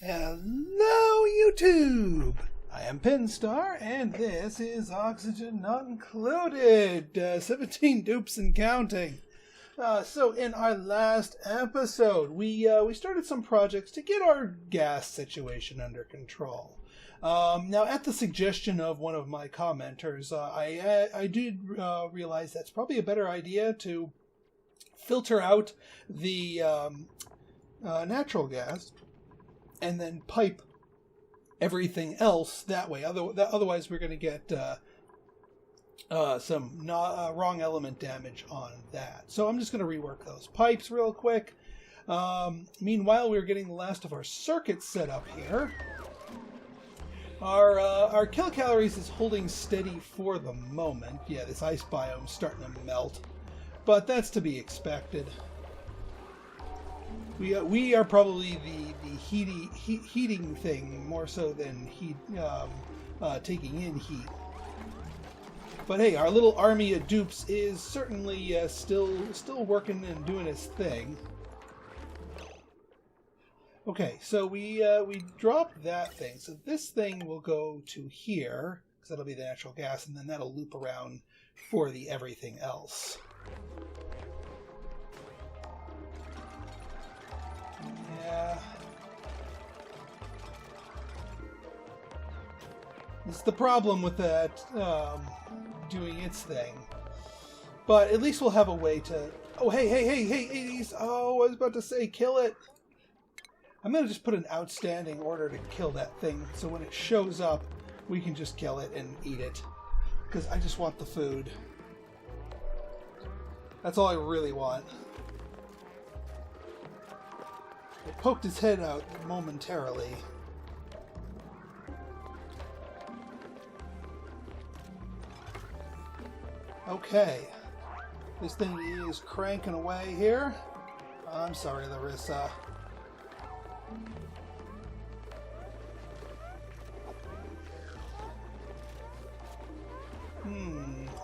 Hello, YouTube! I am Pinstar, and this is Oxygen Not Included, 17 dupes and counting. So in our last episode, we started some projects to get our gas situation under control. Now, at the suggestion of one of my commenters, I did realize that's probably a better idea to filter out the natural gas and then pipe everything else that way. Otherwise, we're going to get some wrong element damage on that. So I'm just going to rework those pipes real quick. Meanwhile, we're getting the last of our circuits set up here. Our kilocalories is holding steady for the moment. Yeah, this ice biome's starting to melt, but that's to be expected. We are probably the heating thing more so than taking in heat. But hey, our little army of dupes is certainly still working and doing its thing. Okay, so we dropped that thing. So this thing will go to here because that'll be the natural gas, and then that'll loop around for the everything else. Yeah. It's the problem with that doing its thing. But at least we'll have a way to... Oh, hey! Oh, I was about to say, kill it! I'm going to just put an outstanding order to kill that thing, so when it shows up, we can just kill it and eat it. Because I just want the food. That's all I really want. It poked its head out momentarily. Okay. This thing is cranking away here. I'm sorry, Larissa.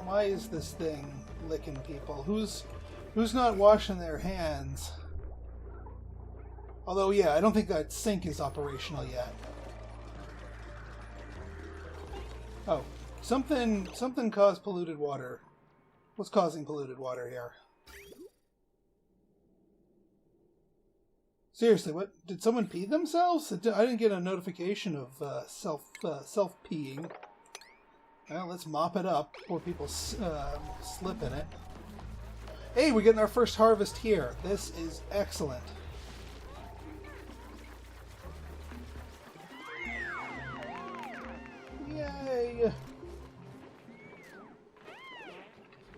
Why is this thing licking people? Who's not washing their hands? Although, yeah, I don't think that sink is operational yet. Oh, something caused polluted water. What's causing polluted water here? Seriously, what? Did someone pee themselves? I didn't get a notification of self-peeing. Well, let's mop it up before people slip in it. Hey, we're getting our first harvest here. This is excellent. Yay!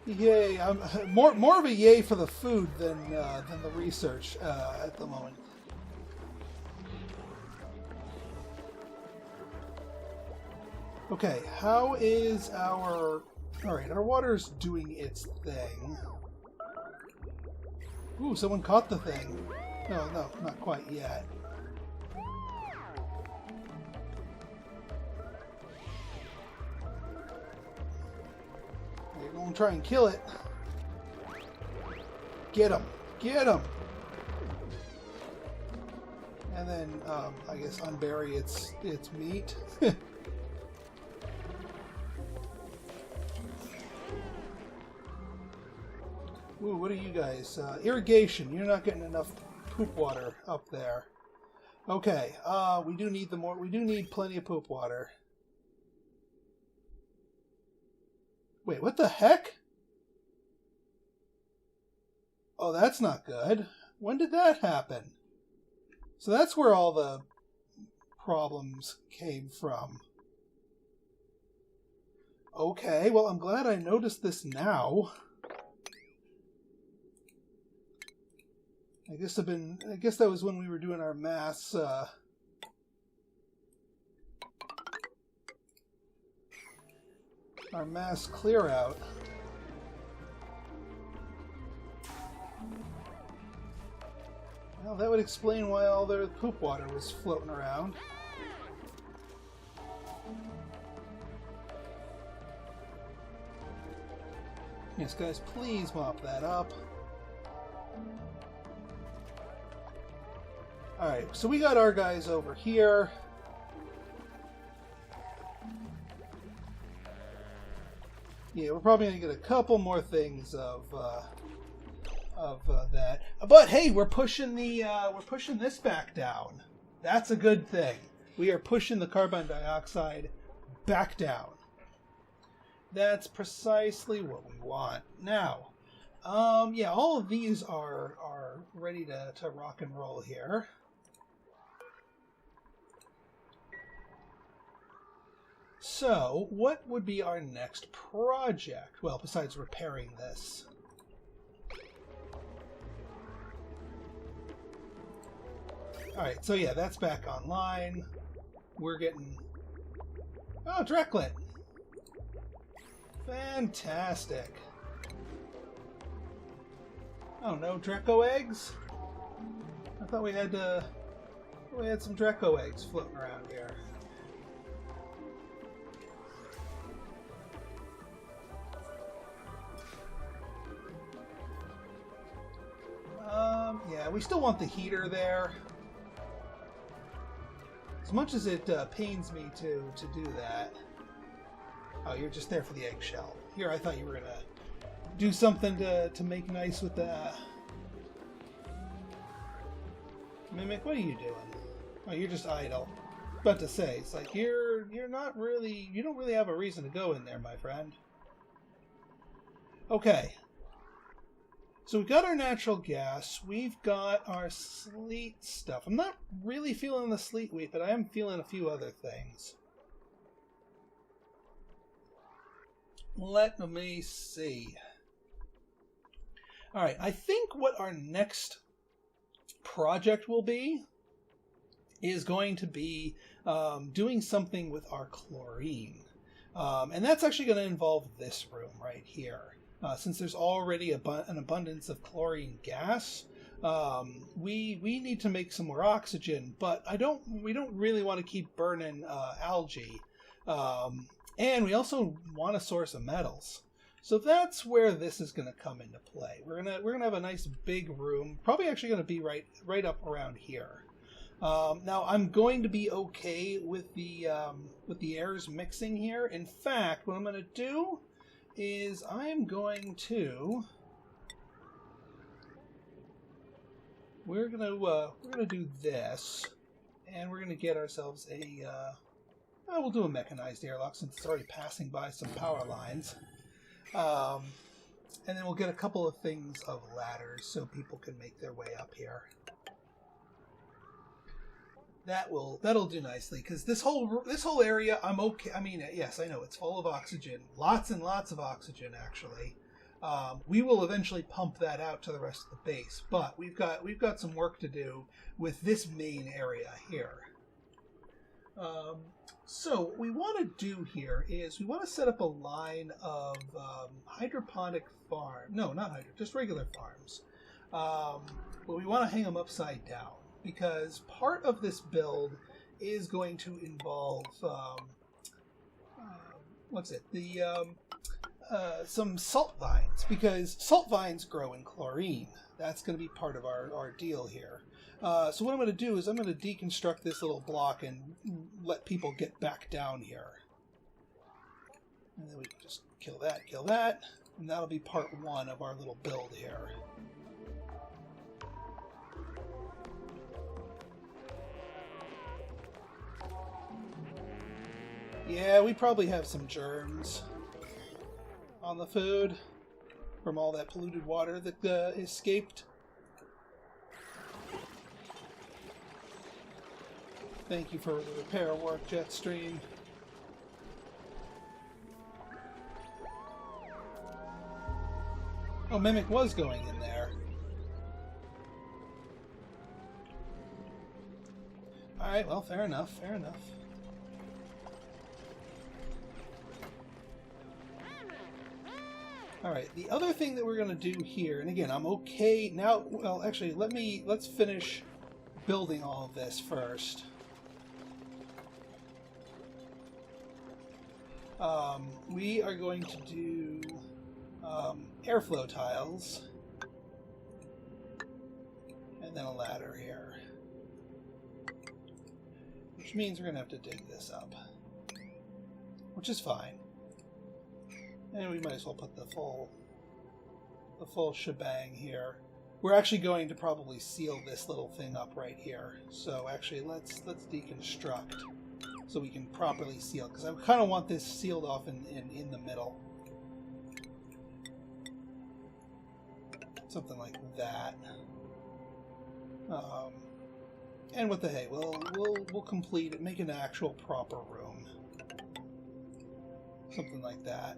Yay! More of a yay for the food than the research at the moment. Okay, how is our... Alright, our water's doing its thing. Ooh, someone caught the thing. No, not quite yet. You're going to try and kill it. Get him! Get him! And then, I guess, unbury its meat. Ooh, what are you guys? Irrigation. You're not getting enough poop water up there. Okay, we do need we do need plenty of poop water. Wait, what the heck? Oh, that's not good. When did that happen? So that's where all the problems came from. Okay, well, I'm glad I noticed this now. I guess that was when we were doing our mass clear out. Well, that would explain why all the poop water was floating around. Yes, guys, please mop that up. Alright, so we got our guys over here. Yeah, we're probably going to get a couple more things of that. But hey, we're pushing this back down. That's a good thing. We are pushing the carbon dioxide back down. That's precisely what we want. Now, yeah, all of these are ready to rock and roll here. So, what would be our next project? Well, besides repairing this. Alright, so yeah, that's back online. We're getting... Oh, Dreklet! Fantastic. Oh, no Dreco eggs? I thought we had some Dreco eggs floating around here. Yeah, we still want the heater there. As much as it pains me to do that. Oh, you're just there for the eggshell. Here, I thought you were gonna do something to make nice with that. Mimic, what are you doing? Oh, you're just idle. About to say, it's like you don't really have a reason to go in there, my friend. Okay. So we've got our natural gas, we've got our sleet stuff. I'm not really feeling the sleet wheat, but I am feeling a few other things. Let me see. Alright, I think what our next project will be is going to be doing something with our chlorine. And that's actually going to involve this room right here. Since there's already an abundance of chlorine gas, we need to make some more oxygen, but we don't really want to keep burning algae. And we also want a source of metals. So that's where this is going to come into play. We're gonna have a nice big room, probably actually going to be right up around here. Now I'm going to be okay with the airs mixing here. In fact, what I'm going to do is we're gonna do this, and we're gonna get ourselves we'll do a mechanized airlock since it's already passing by some power lines, and then we'll get a couple of things of ladders so people can make their way up here. That'll do nicely, because this whole area, I'm okay. I mean, yes, I know it's full of oxygen, lots and lots of oxygen actually. We will eventually pump that out to the rest of the base, but we've got some work to do with this main area here. So what we want to do here is we want to set up a line of hydroponic farm. No, not hydro, just regular farms. But we want to hang them upside down, because part of this build is going to involve some salt vines, because salt vines grow in chlorine. That's going to be part of our deal here. So what I'm going to do is I'm going to deconstruct this little block and let people get back down here. And then we can just kill that, and that'll be part one of our little build here. Yeah, we probably have some germs on the food from all that polluted water that escaped. Thank you for the repair work, Jetstream. Oh, Mimic was going in there. Alright, well, fair enough, fair enough. Alright, the other thing that we're going to do here, and again, I'm okay now. Well, actually, let's finish building all of this first. We are going to do airflow tiles, and then a ladder here. which means we're going to have to dig this up, which is fine. And we might as well put the full shebang here. We're actually going to probably seal this little thing up right here. So actually, let's deconstruct so we can properly seal, because I kind of want this sealed off in the middle. Something like that. And what the hey, we'll complete it, make an actual proper room. Something like that.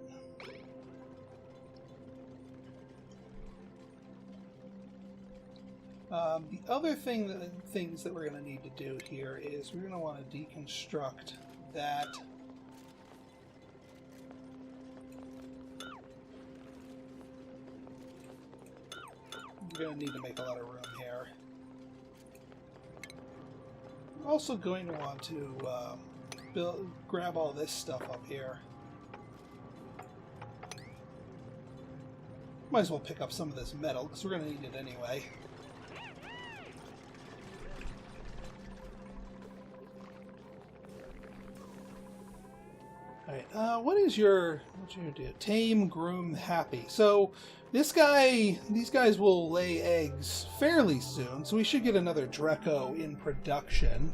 The other things that we're going to need to do here is we're going to want to deconstruct that. We're going to need to make a lot of room here. We're also going to want to grab all this stuff up here. Might as well pick up some of this metal because we're going to need it anyway. Alright, what's your do? Tame, groom, happy. So these guys will lay eggs fairly soon, so we should get another Dreco in production.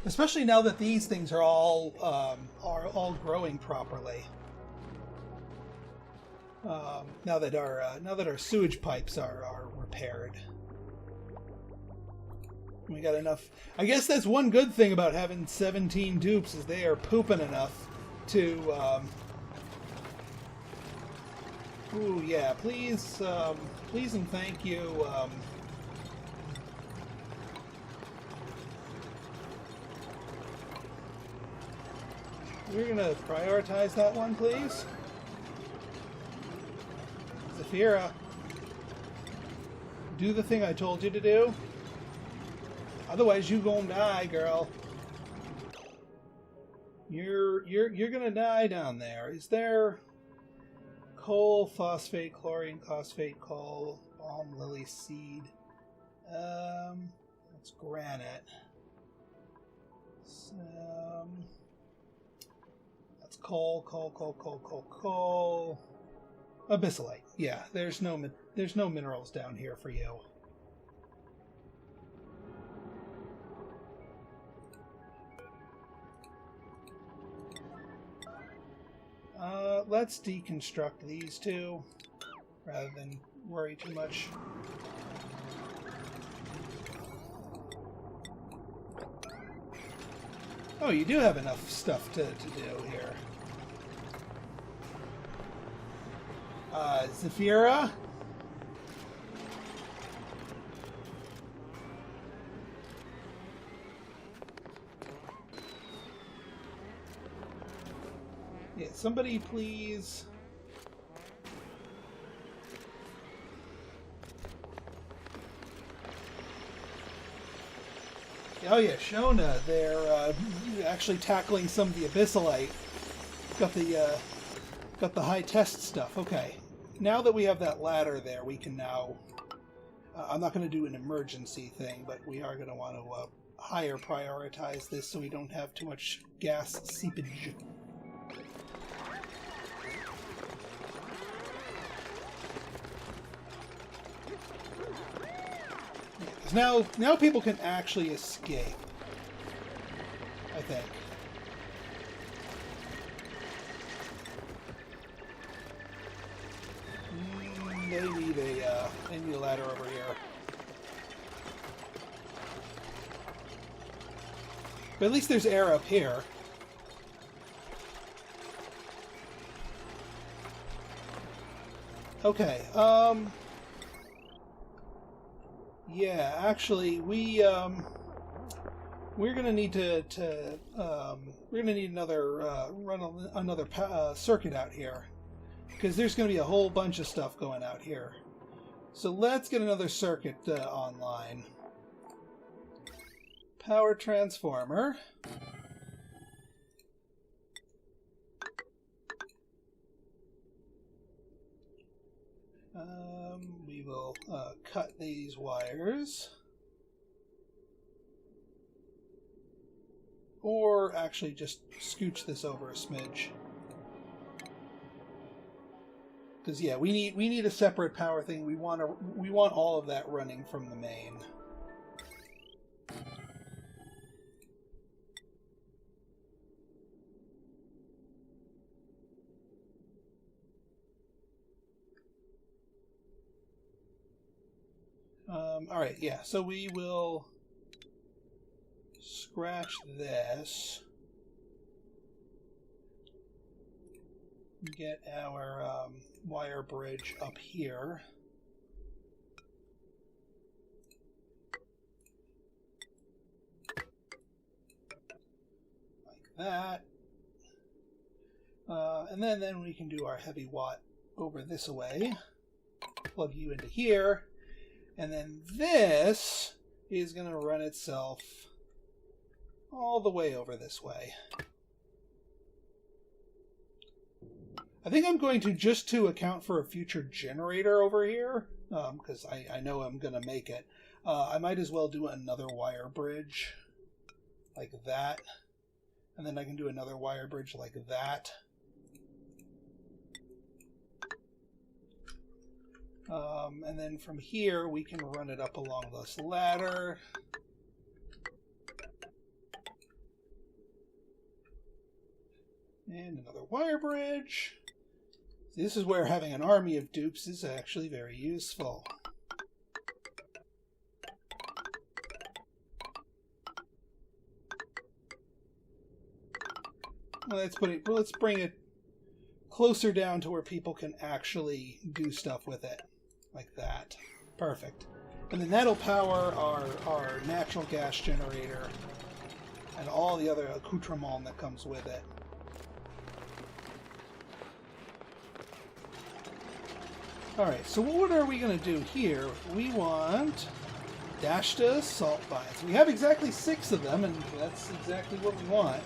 Especially now that these things are all growing properly. Now that our sewage pipes are repaired. We got enough. I guess that's one good thing about having 17 dupes is they are pooping enough to ooh, yeah, please and thank you. We're gonna prioritize that one, please. Zafira, do the thing I told you to do. Otherwise, you gonna die, girl. You're gonna die down there. Is there coal, phosphate, chlorine, phosphate, coal, balm, lily seed? That's granite. That's coal. Abyssalite. Yeah, there's no minerals down here for you. Let's deconstruct these two rather than worry too much. Oh, you do have enough stuff to do here. Zafira? Yeah, somebody please. Oh yeah, Shona, they're actually tackling some of the abyssalite. Got the high test stuff. Okay, now that we have that ladder there, we can now. I'm not going to do an emergency thing, but we are going to want to higher prioritize this so we don't have too much gas seepage. Now people can actually escape, I think. They need a ladder over here. But at least there's air up here. Okay, yeah, actually, we're gonna need we're gonna need another run another circuit out here because there's gonna be a whole bunch of stuff going out here. So let's get another circuit online. Power transformer. We will cut these wires. Or actually just scooch this over a smidge. Because yeah, we need a separate power thing. We want all of that running from the main. Alright, yeah, so we will scratch this. Get our wire bridge up here. Like that. And then we can do our heavy watt over this way. Plug you into here. And then this is going to run itself all the way over this way. I think I'm going to, just to account for a future generator over here, because I know I'm going to make it, I might as well do another wire bridge like that. And then I can do another wire bridge like that. And then from here, we can run it up along this ladder. And another wire bridge. This is where having an army of dupes is actually very useful. Well, let's bring it closer down to where people can actually do stuff with it. Like that. Perfect. And then that'll power our natural gas generator and all the other accoutrement that comes with it. Alright, so what are we going to do here? We want Dasha salt vines. We have exactly 6 of them, and that's exactly what we want.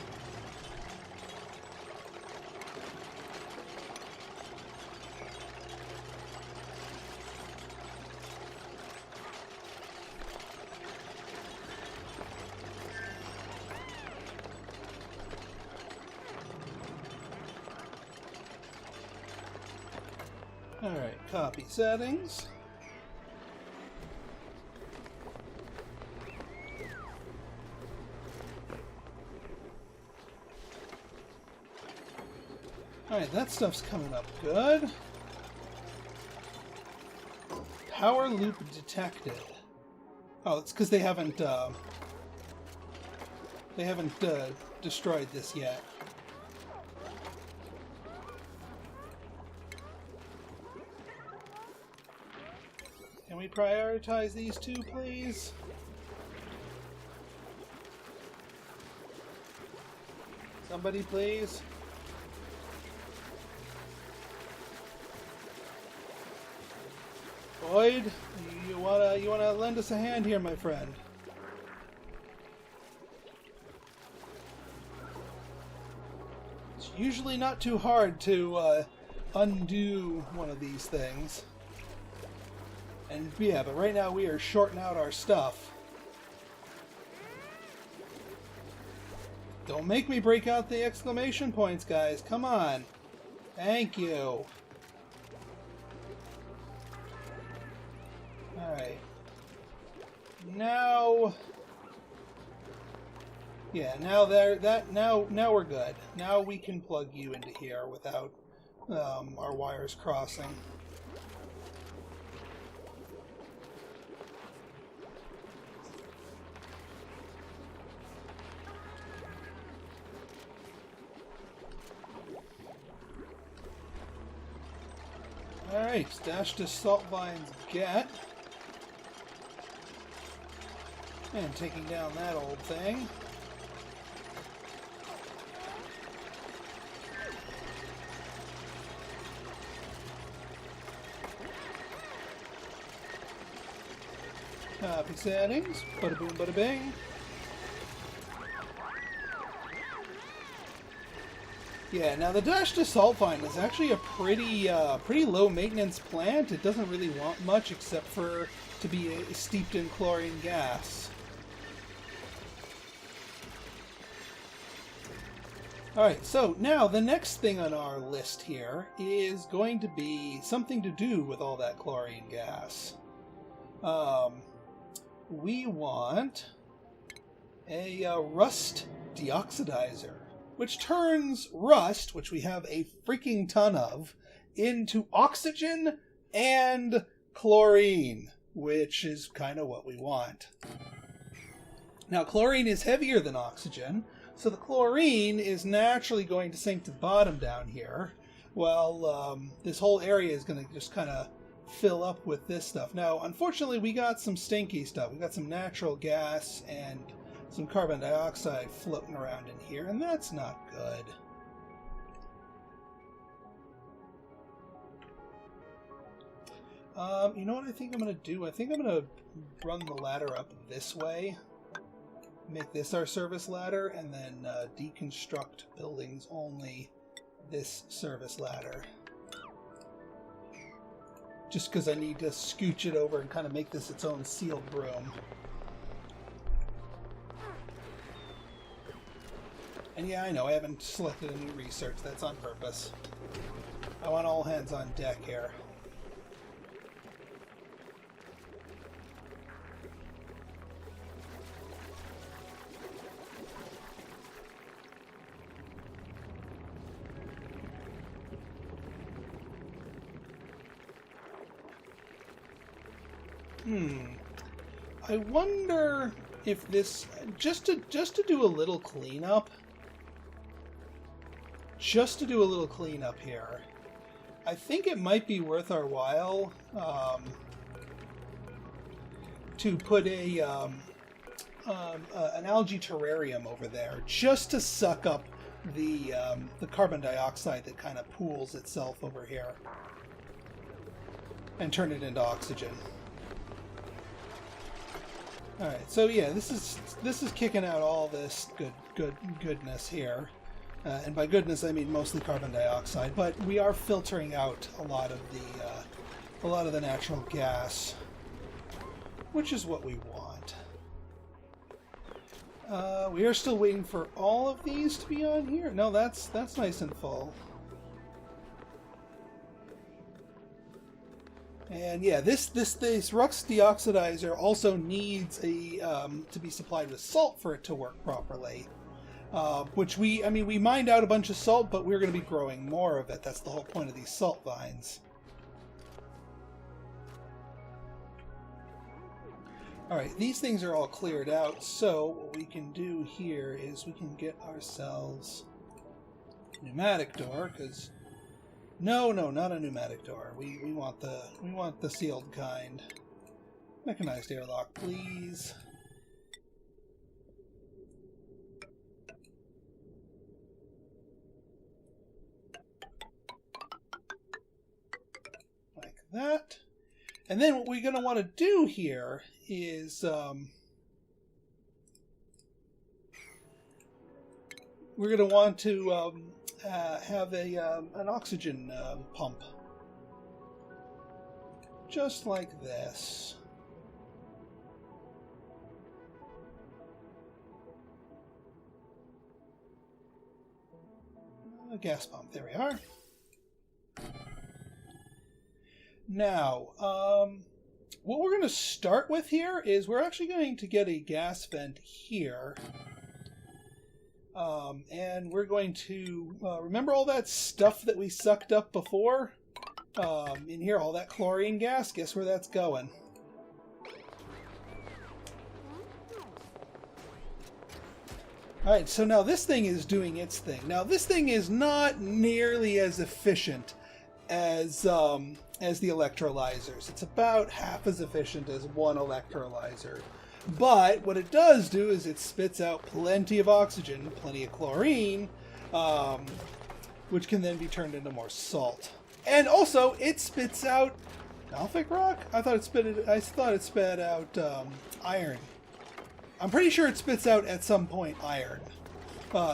Alright, copy settings. Alright, that stuff's coming up good. Power loop detected. Oh, it's because they haven't destroyed this yet. Can we prioritize these two, please? Somebody, please. Boyd, you wanna lend us a hand here, my friend? It's usually not too hard to undo one of these things. And yeah, but right now we are shorting out our stuff. Don't make me break out the exclamation points, guys. Come on. Thank you. Alright. Now... yeah, now now we're good. Now we can plug you into here without our wires crossing. Alright, dash to salt vines get. And taking down that old thing. Copy settings. Bada boom, bada bing. Yeah, now the Dash to Salt Vine is actually a pretty low maintenance plant. It doesn't really want much except for to be steeped in chlorine gas. Alright, so now the next thing on our list here is going to be something to do with all that chlorine gas. We want a rust deoxidizer, which turns rust, which we have a freaking ton of, into oxygen and chlorine, which is kind of what we want. Now, chlorine is heavier than oxygen, so the chlorine is naturally going to sink to the bottom down here, while this whole area is going to just kind of fill up with this stuff. Now, unfortunately, we got some stinky stuff. We got some natural gas and some carbon dioxide floating around in here, and that's not good. You know what I think I'm going to do? I think I'm going to run the ladder up this way, make this our service ladder, and then deconstruct buildings only this service ladder. Just because I need to scooch it over and kind of make this its own sealed room. And yeah, I know, I haven't selected a new research. That's on purpose. I want all hands on deck here. I wonder if this, just to do a little cleanup, here, I think it might be worth our while to put a an algae terrarium over there, just to suck up the carbon dioxide that kind of pools itself over here, and turn it into oxygen. All right, so yeah, this is kicking out all this goodness here, and by goodness I mean mostly carbon dioxide. But we are filtering out a lot of the natural gas, which is what we want. We are still waiting for all of these to be on here. No, that's nice and full. And yeah, this rust deoxidizer also needs to be supplied with salt for it to work properly. Which we mined out a bunch of salt, but we're going to be growing more of it. That's the whole point of these salt vines. Alright, these things are all cleared out, so what we can do here is we can get ourselves a pneumatic door, because... No, not a pneumatic door. We want the sealed kind. Mechanized airlock, please. Like that. And then what we're going to want to do here is we're going to want to have an oxygen pump, just like this. A gas pump. There we are. Now, what we're going to start with here is we're actually going to get a gas vent here. And we're going to, remember all that stuff that we sucked up before? In here, all that chlorine gas, guess where that's going? Alright, so now this thing is doing its thing. Now this thing is not nearly as efficient as the electrolyzers. It's about half as efficient as one electrolyzer. But what it does do is it spits out plenty of oxygen, plenty of chlorine, which can then be turned into more salt. And also, it spits out Malfic rock. I thought it spat out iron. I'm pretty sure it spits out at some point iron.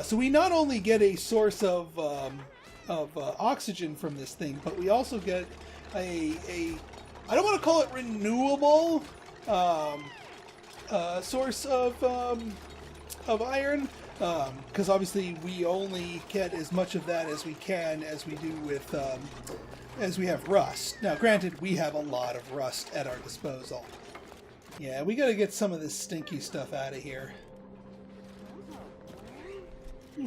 So we not only get a source of oxygen from this thing, but we also get a I don't want to call it renewable source of iron, Because obviously we only get as much of that as we can as we do with as we have rust. Now, granted, we have a lot of rust at our disposal. Yeah, we got to get some of this stinky stuff out of here.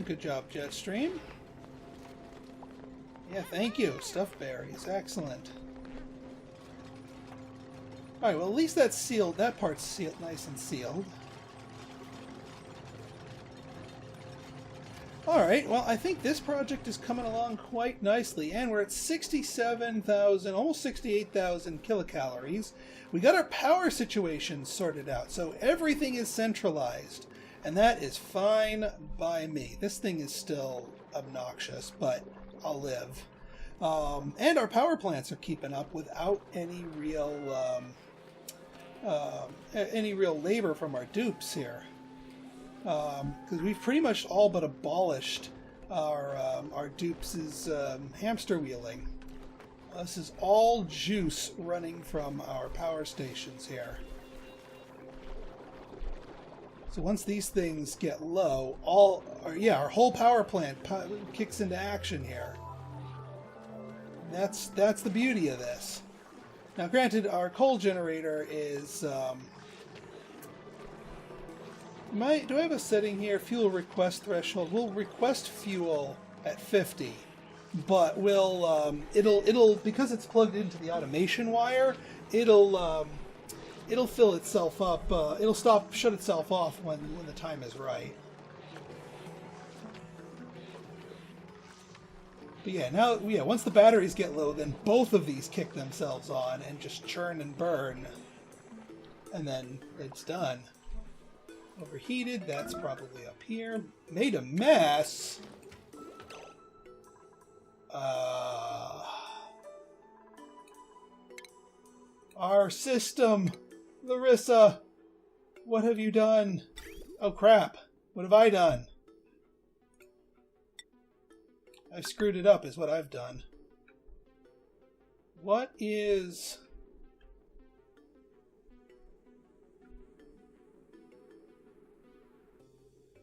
Good job, Jetstream. Yeah, thank you. Stuffed berries. Excellent. Alright, well, at least that's sealed. That part's sealed, nice and sealed. Alright, well, I think this project is coming along quite nicely, and we're at 67,000, almost 68,000 kilocalories. We got our power situation sorted out, so everything is centralized, and that is fine by me. This thing is still obnoxious, but I'll live. And our power plants are keeping up without any real labor from our dupes here. Because we've pretty much all but abolished our dupes' hamster wheeling. This is all juice running from our power stations here. So once these things get low, our whole power plant kicks into action here. That's the beauty of this. Now, granted, our coal generator is. Do I have a setting here? Fuel request threshold. We'll request fuel at 50, but it'll because it's plugged into the automation wire. It'll fill itself up. It'll shut itself off when the time is right. But yeah, once the batteries get low, then both of these kick themselves on and just churn and burn, and then it's done. Overheated, that's probably up here. Made a mess. Our system. Larissa, what have you done? Oh crap, what have I done? I've screwed it up is what I've done. What is...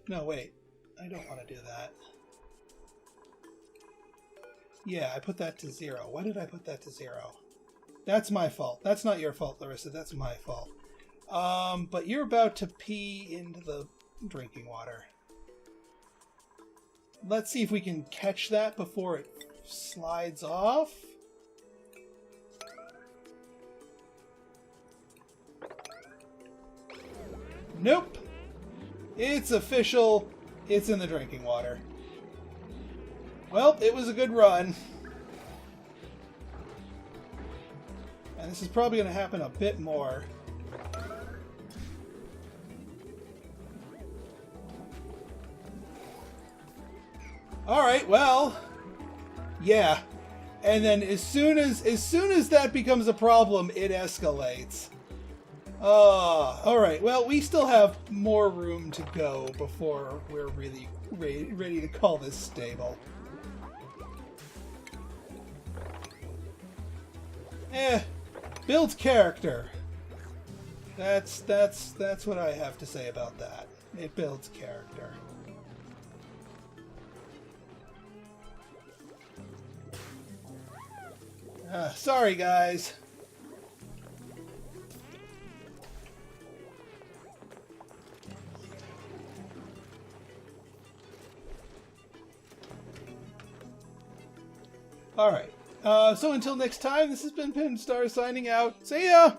No, wait. I don't want to do that. Yeah, I put that to 0. Why did I put that to 0? That's my fault. That's not your fault, Larissa. That's my fault. But you're about to pee into the drinking water. Let's see if we can catch that before it slides off. Nope. It's official. It's in the drinking water. Well, it was a good run. And this is probably going to happen a bit more. Alright, well, yeah. And then as soon as that becomes a problem, it escalates. Alright, well, we still have more room to go before we're really ready to call this stable. Builds character. That's what I have to say about that. It builds character. Sorry, guys. Alright. So until next time, this has been Pinstar signing out. See ya!